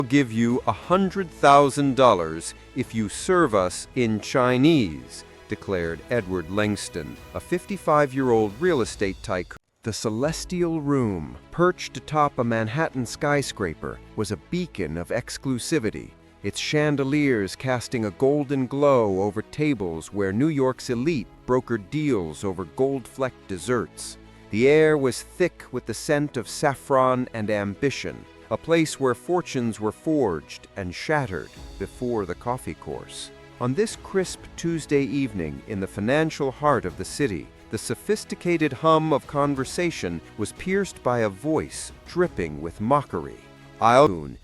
I'll give you $100,000 if you serve us in Chinese, declared Edward Langston, a 55-year-old real estate tycoon. The Celestial Room, perched atop a Manhattan skyscraper, was a beacon of exclusivity, its chandeliers casting a golden glow over tables where New York's elite brokered deals over gold-flecked desserts. The air was thick with the scent of saffron and ambition, a place where fortunes were forged and shattered before the coffee course. On this crisp Tuesday evening in the financial heart of the city, the sophisticated hum of conversation was pierced by a voice dripping with mockery.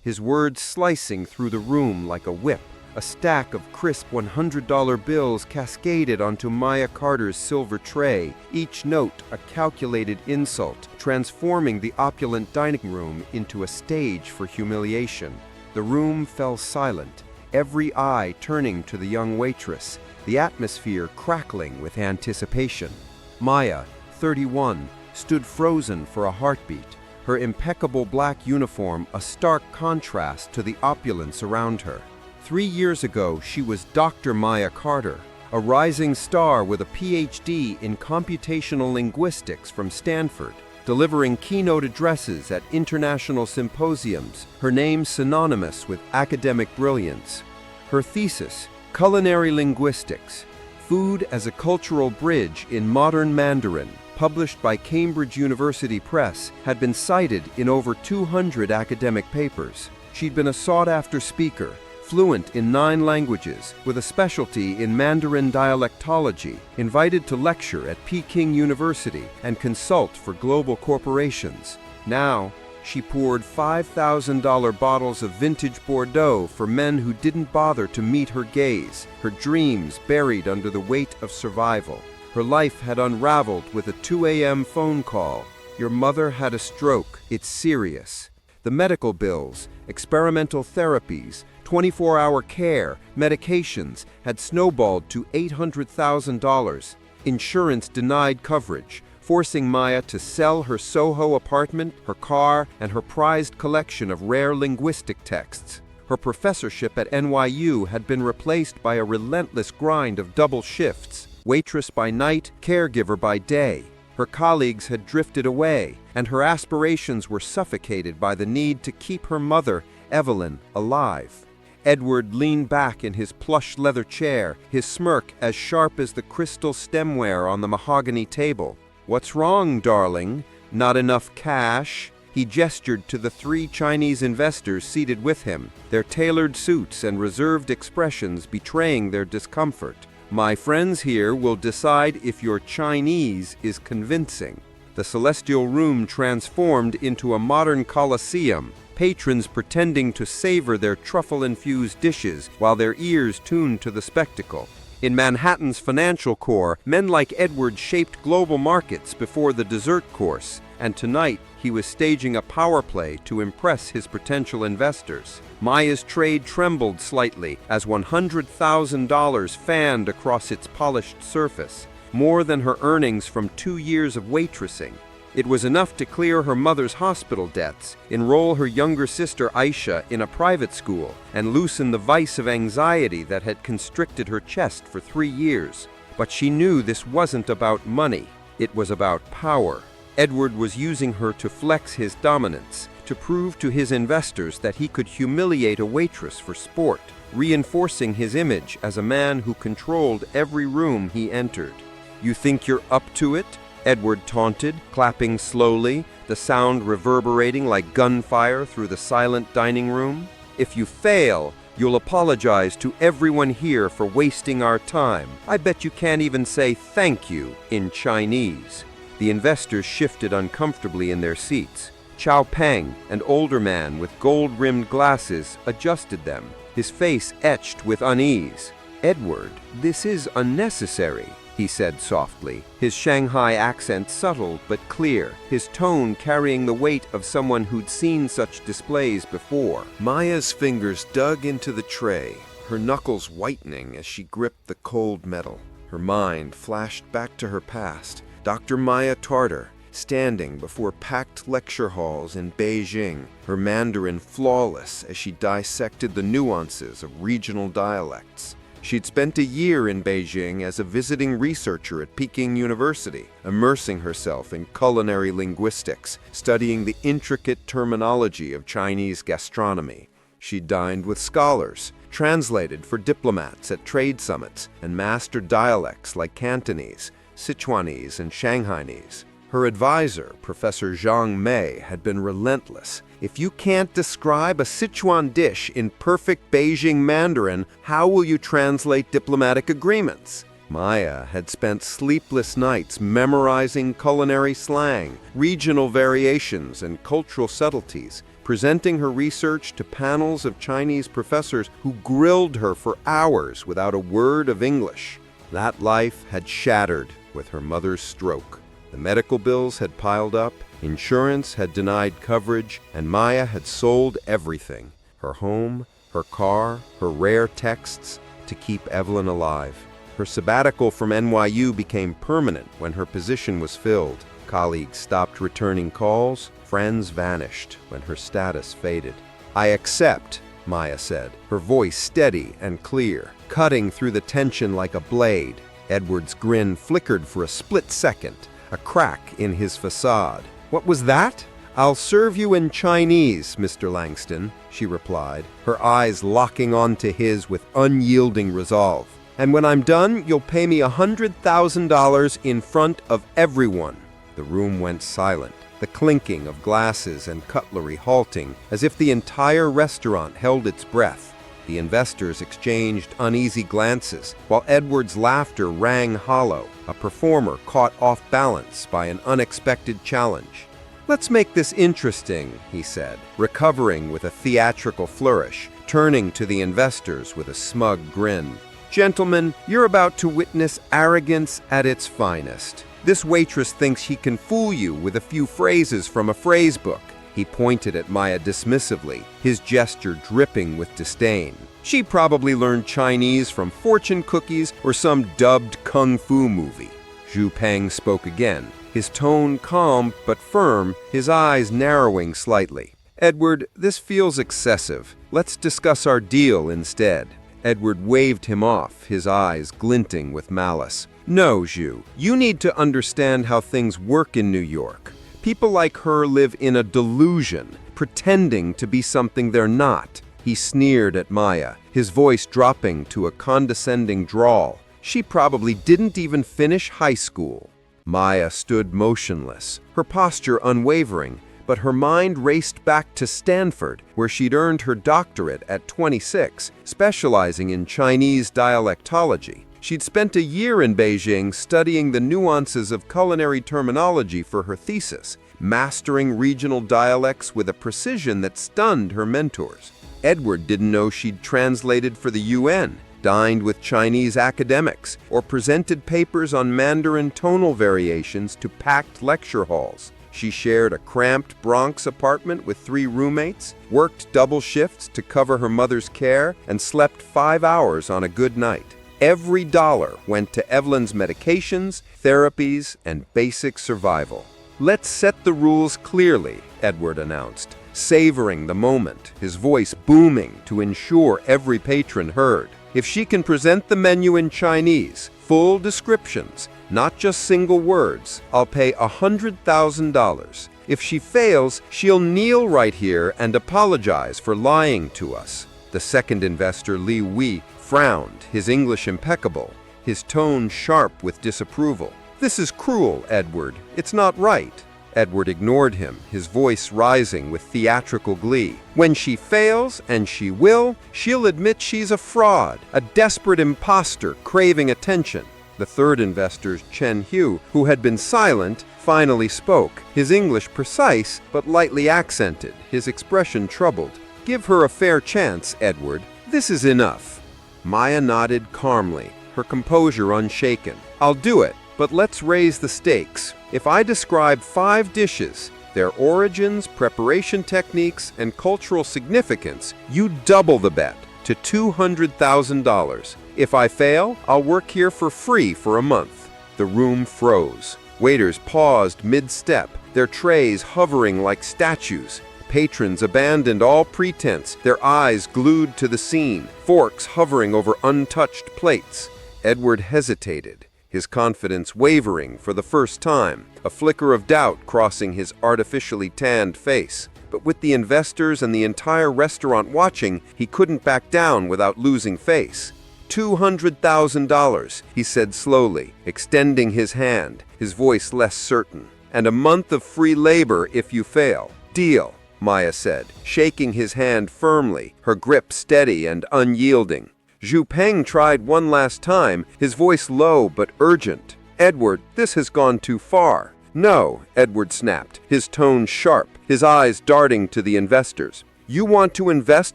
His words slicing through the room like a whip. A stack of crisp $100 bills cascaded onto Maya Carter's silver tray, each note a calculated insult, transforming the opulent dining room into a stage for humiliation. The room fell silent, every eye turning to the young waitress, the atmosphere crackling with anticipation. Maya, 31, stood frozen for a heartbeat, her impeccable black uniform a stark contrast to the opulence around her. 3 years ago, she was Dr. Maya Carter, a rising star with a PhD in computational linguistics from Stanford, delivering keynote addresses at international symposiums, her name synonymous with academic brilliance. Her thesis, Culinary Linguistics, Food as a Cultural Bridge in Modern Mandarin, published by Cambridge University Press, had been cited in over 200 academic papers. She'd been a sought-after speaker, fluent in 9 languages, with a specialty in Mandarin dialectology, invited to lecture at Peking University and consult for global corporations. Now, she poured $5,000 bottles of vintage Bordeaux for men who didn't bother to meet her gaze, her dreams buried under the weight of survival. Her life had unraveled with a 2 a.m. phone call. Your mother had a stroke. It's serious. The medical bills, experimental therapies, 24-hour care, medications had snowballed to $800,000. Insurance denied coverage, forcing Maya to sell her Soho apartment, her car, and her prized collection of rare linguistic texts. Her professorship at NYU had been replaced by a relentless grind of double shifts, waitress by night, caregiver by day. Her colleagues had drifted away, and her aspirations were suffocated by the need to keep her mother, Evelyn, alive. Edward leaned back in his plush leather chair, his smirk as sharp as the crystal stemware on the mahogany table. "What's wrong, darling? Not enough cash?" He gestured to the 3 Chinese investors seated with him, their tailored suits and reserved expressions betraying their discomfort. "My friends here will decide if your Chinese is convincing." The Celestial Room transformed into a modern coliseum, patrons pretending to savor their truffle-infused dishes while their ears tuned to the spectacle. In Manhattan's financial core, men like Edward shaped global markets before the dessert course, and tonight he was staging a power play to impress his potential investors. Maya's trade trembled slightly as $100,000 fanned across its polished surface, more than her earnings from 2 years of waitressing. It was enough to clear her mother's hospital debts, enroll her younger sister Aisha in a private school, and loosen the vice of anxiety that had constricted her chest for 3 years. But she knew this wasn't about money. It was about power. Edward was using her to flex his dominance, to prove to his investors that he could humiliate a waitress for sport, reinforcing his image as a man who controlled every room he entered. "You think you're up to it?" Edward taunted, clapping slowly, the sound reverberating like gunfire through the silent dining room. "If you fail, you'll apologize to everyone here for wasting our time. I bet you can't even say thank you in Chinese." The investors shifted uncomfortably in their seats. Chow Peng, an older man with gold-rimmed glasses, adjusted them, his face etched with unease. "Edward, this is unnecessary," he said softly, his Shanghai accent subtle but clear, his tone carrying the weight of someone who'd seen such displays before. Maya's fingers dug into the tray, her knuckles whitening as she gripped the cold metal. Her mind flashed back to her past. Dr. Maya Carter, standing before packed lecture halls in Beijing, her Mandarin flawless as she dissected the nuances of regional dialects. She'd spent a year in Beijing as a visiting researcher at Peking University, immersing herself in culinary linguistics, studying the intricate terminology of Chinese gastronomy. She dined with scholars, translated for diplomats at trade summits, and mastered dialects like Cantonese, Sichuanese, and Shanghainese. Her advisor, Professor Zhang Mei, had been relentless. If you can't describe a Sichuan dish in perfect Beijing Mandarin, how will you translate diplomatic agreements? Maya had spent sleepless nights memorizing culinary slang, regional variations, and cultural subtleties, presenting her research to panels of Chinese professors who grilled her for hours without a word of English. That life had shattered with her mother's stroke. The medical bills had piled up, insurance had denied coverage, and Maya had sold everything: her home, her car, her rare texts, to keep Evelyn alive. Her sabbatical from NYU became permanent when her position was filled. Colleagues stopped returning calls, friends vanished when her status faded. "I accept," Maya said, her voice steady and clear, cutting through the tension like a blade. Edward's grin flickered for a split second, a crack in his facade. "What was that?" "I'll serve you in Chinese, Mr. Langston," she replied, her eyes locking onto his with unyielding resolve. "And when I'm done, you'll pay me $100,000 in front of everyone." The room went silent, the clinking of glasses and cutlery halting, as if the entire restaurant held its breath. The investors exchanged uneasy glances, while Edward's laughter rang hollow, a performer caught off balance by an unexpected challenge. "Let's make this interesting," he said, recovering with a theatrical flourish, turning to the investors with a smug grin. "Gentlemen, you're about to witness arrogance at its finest. This waitress thinks he can fool you with a few phrases from a phrase book." He pointed at Maya dismissively, his gesture dripping with disdain. "She probably learned Chinese from fortune cookies or some dubbed kung fu movie." Zhu Peng spoke again, his tone calm but firm, his eyes narrowing slightly. "Edward, this feels excessive. Let's discuss our deal instead." Edward waved him off, his eyes glinting with malice. "No, Zhu, you need to understand how things work in New York. People like her live in a delusion, pretending to be something they're not." He sneered at Maya, his voice dropping to a condescending drawl. "She probably didn't even finish high school." Maya stood motionless, her posture unwavering, but her mind raced back to Stanford, where she'd earned her doctorate at 26, specializing in Chinese dialectology. She'd spent a year in Beijing studying the nuances of culinary terminology for her thesis, mastering regional dialects with a precision that stunned her mentors. Edward didn't know she'd translated for the UN, dined with Chinese academics, or presented papers on Mandarin tonal variations to packed lecture halls. She shared a cramped Bronx apartment with 3 roommates, worked double shifts to cover her mother's care, and slept 5 hours on a good night. Every dollar went to Evelyn's medications, therapies, and basic survival. "Let's set the rules clearly," Edward announced, savoring the moment, his voice booming to ensure every patron heard. "If she can present the menu in Chinese, full descriptions, not just single words, I'll pay $100,000. If she fails, she'll kneel right here and apologize for lying to us." The second investor, Li Wei, frowned, his English impeccable, his tone sharp with disapproval. "This is cruel, Edward. It's not right." Edward ignored him, his voice rising with theatrical glee. "When she fails, and she will, she'll admit she's a fraud, a desperate imposter craving attention." The third investor, Chen Hu, who had been silent, finally spoke, his English precise but lightly accented, his expression troubled. "Give her a fair chance, Edward. This is enough." Maya nodded calmly, her composure unshaken. "I'll do it, but let's raise the stakes. If I describe 5 dishes, their origins, preparation techniques, and cultural significance, you double the bet to $200,000. If I fail, I'll work here for free for a month." The room froze. Waiters paused mid-step, their trays hovering like statues. Patrons abandoned all pretense, their eyes glued to the scene, forks hovering over untouched plates. Edward hesitated, his confidence wavering for the first time, a flicker of doubt crossing his artificially tanned face. But with the investors and the entire restaurant watching, he couldn't back down without losing face. $200,000, he said slowly, extending his hand, his voice less certain. And a month of free labor if you fail. Deal, Maya said, shaking his hand firmly, her grip steady and unyielding. Zhu Peng tried one last time, his voice low but urgent. Edward, this has gone too far. No, Edward snapped, his tone sharp, his eyes darting to the investors. You want to invest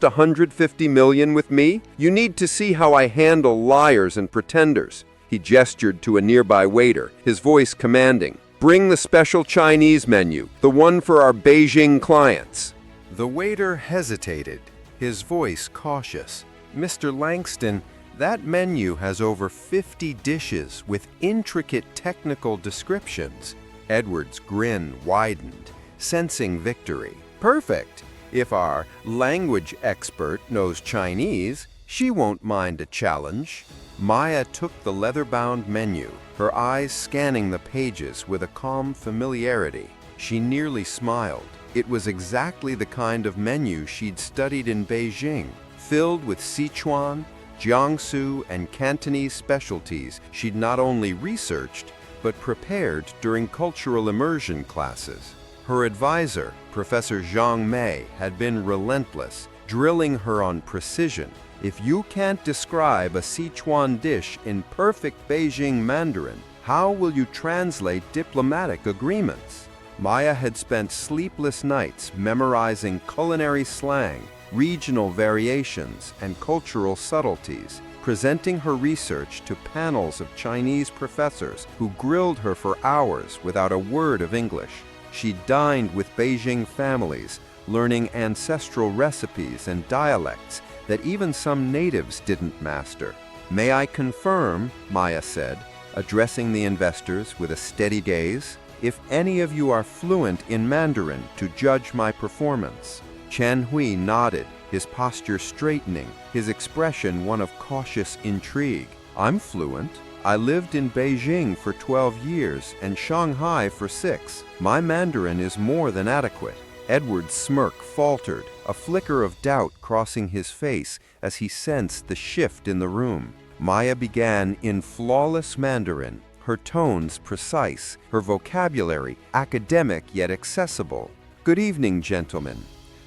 $150 million with me? You need to see how I handle liars and pretenders. He gestured to a nearby waiter, his voice commanding. Bring the special Chinese menu, the one for our Beijing clients. The waiter hesitated, his voice cautious. Mr. Langston, that menu has over 50 dishes with intricate technical descriptions. Edward's grin widened, sensing victory. Perfect. If our language expert knows Chinese, she won't mind a challenge. Maya took the leather-bound menu, her eyes scanning the pages with a calm familiarity. She nearly smiled. It was exactly the kind of menu she'd studied in Beijing, filled with Sichuan, Jiangsu, and Cantonese specialties she'd not only researched, but prepared during cultural immersion classes. Her advisor, Professor Zhang Mei, had been relentless, drilling her on precision. If you can't describe a Sichuan dish in perfect Beijing Mandarin, how will you translate diplomatic agreements? Maya had spent sleepless nights memorizing culinary slang, regional variations, and cultural subtleties, presenting her research to panels of Chinese professors who grilled her for hours without a word of English. She dined with Beijing families, learning ancestral recipes and dialects that even some natives didn't master. May I confirm, Maya said, addressing the investors with a steady gaze, if any of you are fluent in Mandarin to judge my performance. Chen Hui nodded, his posture straightening, his expression one of cautious intrigue. I'm fluent. I lived in Beijing for 12 years and Shanghai for 6. My Mandarin is more than adequate. Edward's smirk faltered, a flicker of doubt crossing his face as he sensed the shift in the room. Maya began in flawless Mandarin, her tones precise, her vocabulary academic yet accessible. Good evening, gentlemen.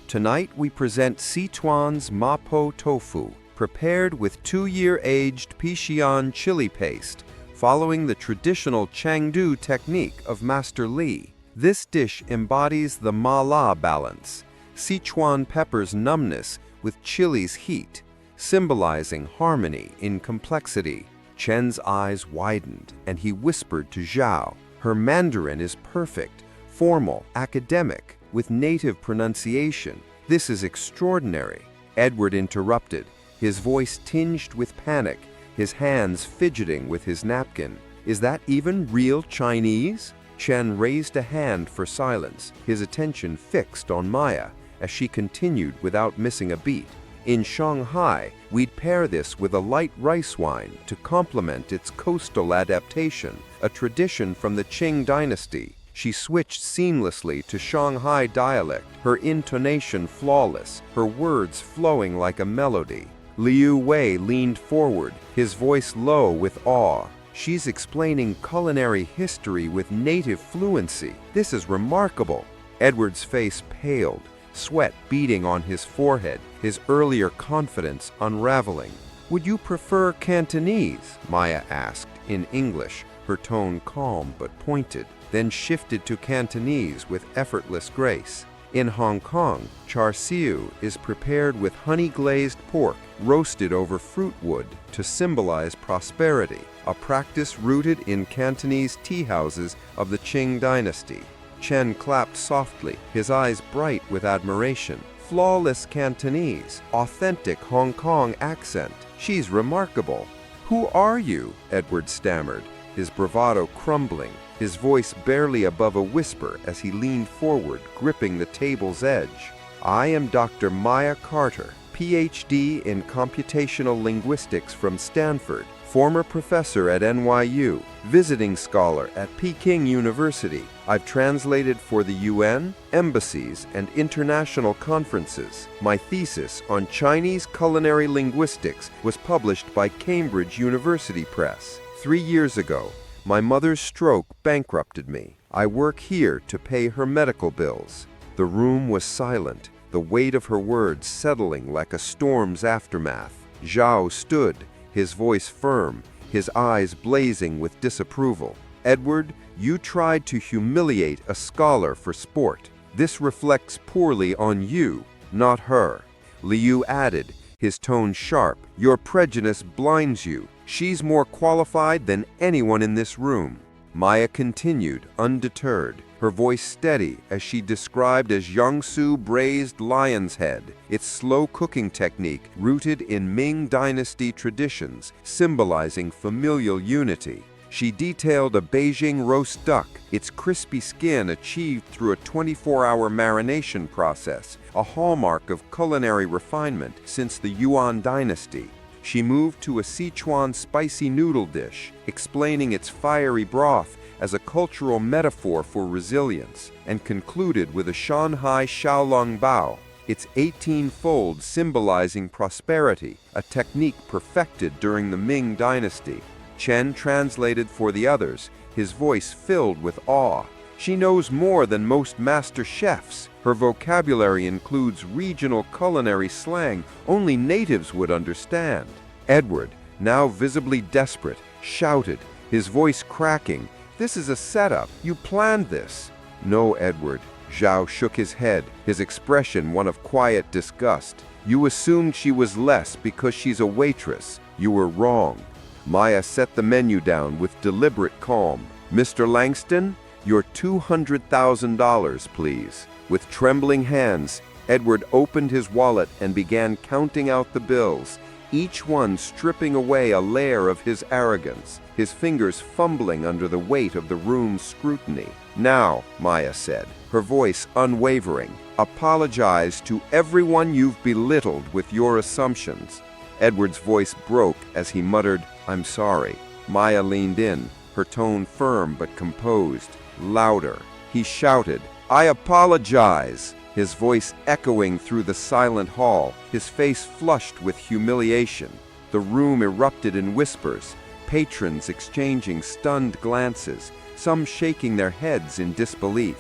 Tonight we present Sichuan's Mapo tofu, prepared with 2-year-aged Pixian chili paste, following the traditional Chengdu technique of Master Li. This dish embodies the Ma-La balance, Sichuan pepper's numbness with chili's heat, symbolizing harmony in complexity. Chen's eyes widened, and he whispered to Zhao, her Mandarin is perfect, formal, academic, with native pronunciation. This is extraordinary. Edward interrupted, his voice tinged with panic, his hands fidgeting with his napkin. Is that even real Chinese? Chen raised a hand for silence, his attention fixed on Maya, as she continued without missing a beat. In Shanghai, we'd pair this with a light rice wine to complement its coastal adaptation, a tradition from the Qing dynasty. She switched seamlessly to Shanghai dialect, her intonation flawless, her words flowing like a melody. Liu Wei leaned forward, his voice low with awe. She's explaining culinary history with native fluency. This is remarkable. Edward's face paled, sweat beading on his forehead, his earlier confidence unraveling. Would you prefer Cantonese? Maya asked in English, her tone calm but pointed, then shifted to Cantonese with effortless grace. In Hong Kong, char siu is prepared with honey-glazed pork roasted over fruit wood to symbolize prosperity, a practice rooted in Cantonese tea houses of the Qing dynasty. Chen clapped softly, his eyes bright with admiration. Flawless Cantonese, authentic Hong Kong accent. She's remarkable. Who are you? Edward stammered, his bravado crumbling, his voice barely above a whisper as he leaned forward, gripping the table's edge. "I am Dr. Maya Carter, PhD in computational linguistics from Stanford, former professor at NYU, visiting scholar at Peking University. I've translated for the UN, embassies, and international conferences. My thesis on Chinese culinary linguistics was published by Cambridge University Press. 3 years ago, my mother's stroke bankrupted me. I work here to pay her medical bills." The room was silent, the weight of her words settling like a storm's aftermath. Zhao stood, his voice firm, his eyes blazing with disapproval. "Edward, you tried to humiliate a scholar for sport. This reflects poorly on you, not her." Liu added, his tone sharp, "Your prejudice blinds you. She's more qualified than anyone in this room." Maya continued, undeterred, her voice steady as she described as Jiangsu braised lion's head, its slow cooking technique rooted in Ming Dynasty traditions, symbolizing familial unity. She detailed a Beijing roast duck, its crispy skin achieved through a 24-hour marination process, a hallmark of culinary refinement since the Yuan dynasty. She moved to a Sichuan spicy noodle dish, explaining its fiery broth as a cultural metaphor for resilience, and concluded with a Shanghai Xiaolong Bao, its 18 folds symbolizing prosperity, a technique perfected during the Ming Dynasty. Chen translated for the others, his voice filled with awe. "She knows more than most master chefs. Her vocabulary includes regional culinary slang only natives would understand." Edward, now visibly desperate, shouted, his voice cracking, "This is a setup. You planned this." "No, Edward." Zhao shook his head, his expression one of quiet disgust. "You assumed she was less because she's a waitress. You were wrong." Maya set the menu down with deliberate calm. "Mr. Langston, your $200,000, please." With trembling hands, Edward opened his wallet and began counting out the bills, each one stripping away a layer of his arrogance, his fingers fumbling under the weight of the room's scrutiny. "Now," Maya said, her voice unwavering, "apologize to everyone you've belittled with your assumptions." Edward's voice broke as he muttered, "I'm sorry." Maya leaned in, her tone firm but composed. Louder. He shouted, "I apologize!" His voice echoing through the silent hall, his face flushed with humiliation. The room erupted in whispers, patrons exchanging stunned glances, some shaking their heads in disbelief.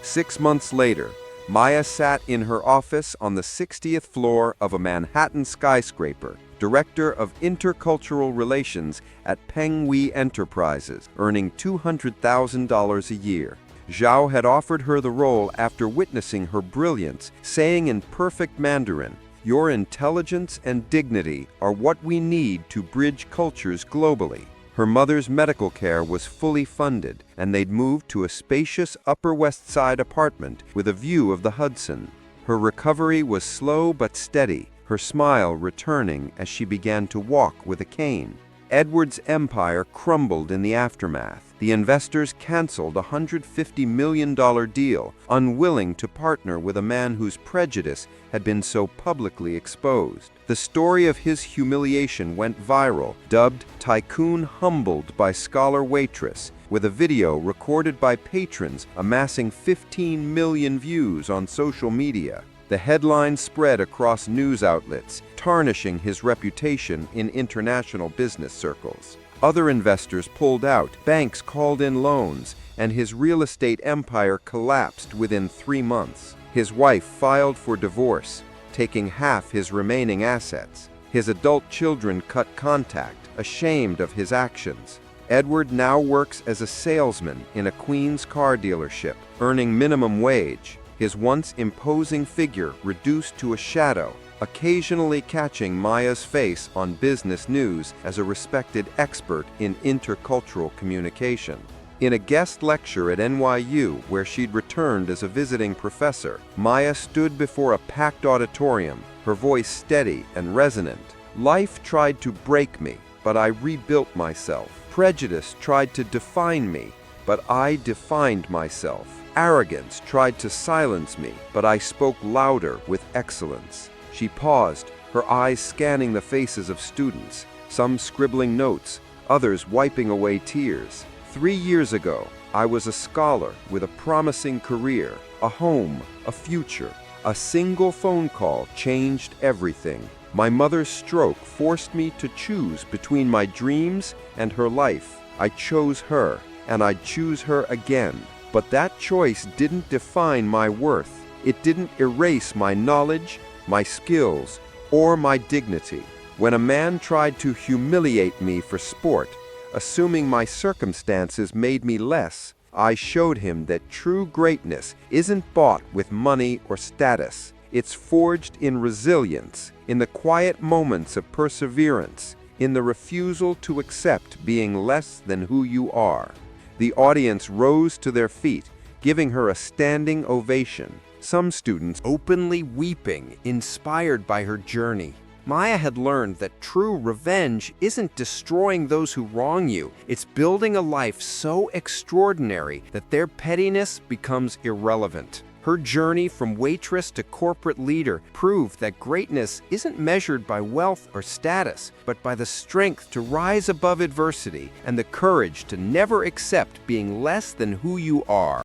6 months later, Maya sat in her office on the 60th floor of a Manhattan skyscraper, Director of Intercultural Relations at Penghui Enterprises, earning $200,000 a year. Zhao had offered her the role after witnessing her brilliance, saying in perfect Mandarin, "Your intelligence and dignity are what we need to bridge cultures globally." Her mother's medical care was fully funded, and they'd moved to a spacious Upper West Side apartment with a view of the Hudson. Her recovery was slow but steady, her smile returning as she began to walk with a cane. Edward's empire crumbled in the aftermath. The investors canceled a $150 million deal, unwilling to partner with a man whose prejudice had been so publicly exposed. The story of his humiliation went viral, dubbed "Tycoon Humbled" by scholar Waitress, with a video recorded by patrons amassing 15 million views on social media. The headline spread across news outlets, tarnishing his reputation in international business circles. Other investors pulled out, banks called in loans, and his real estate empire collapsed within 3 months. His wife filed for divorce, taking half his remaining assets. His adult children cut contact, ashamed of his actions. Edward now works as a salesman in a Queens car dealership, earning minimum wage, his once imposing figure reduced to a shadow, occasionally catching Maya's face on business news as a respected expert in intercultural communication. In a guest lecture at NYU, where she'd returned as a visiting professor, Maya stood before a packed auditorium, her voice steady and resonant. "Life tried to break me, but I rebuilt myself, Prejudice tried to define me, but I defined myself. Arrogance tried to silence me, but I spoke louder with excellence. She paused, her eyes scanning the faces of students, some scribbling notes, others wiping away tears. 3 years ago, I was a scholar with a promising career, a home, a future. A single phone call changed everything. My mother's stroke forced me to choose between my dreams and her life. I chose her, and I'd choose her again. But that choice didn't define my worth. It didn't erase my knowledge, my skills, or my dignity. When a man tried to humiliate me for sport, assuming my circumstances made me less, I showed him that true greatness isn't bought with money or status. It's forged in resilience, in the quiet moments of perseverance, in the refusal to accept being less than who you are. The audience rose to their feet, giving her a standing ovation, some students openly weeping, inspired by her journey. Maya had learned that true revenge isn't destroying those who wrong you. It's building a life so extraordinary that their pettiness becomes irrelevant. Her journey from waitress to corporate leader proved that greatness isn't measured by wealth or status, but by the strength to rise above adversity and the courage to never accept being less than who you are.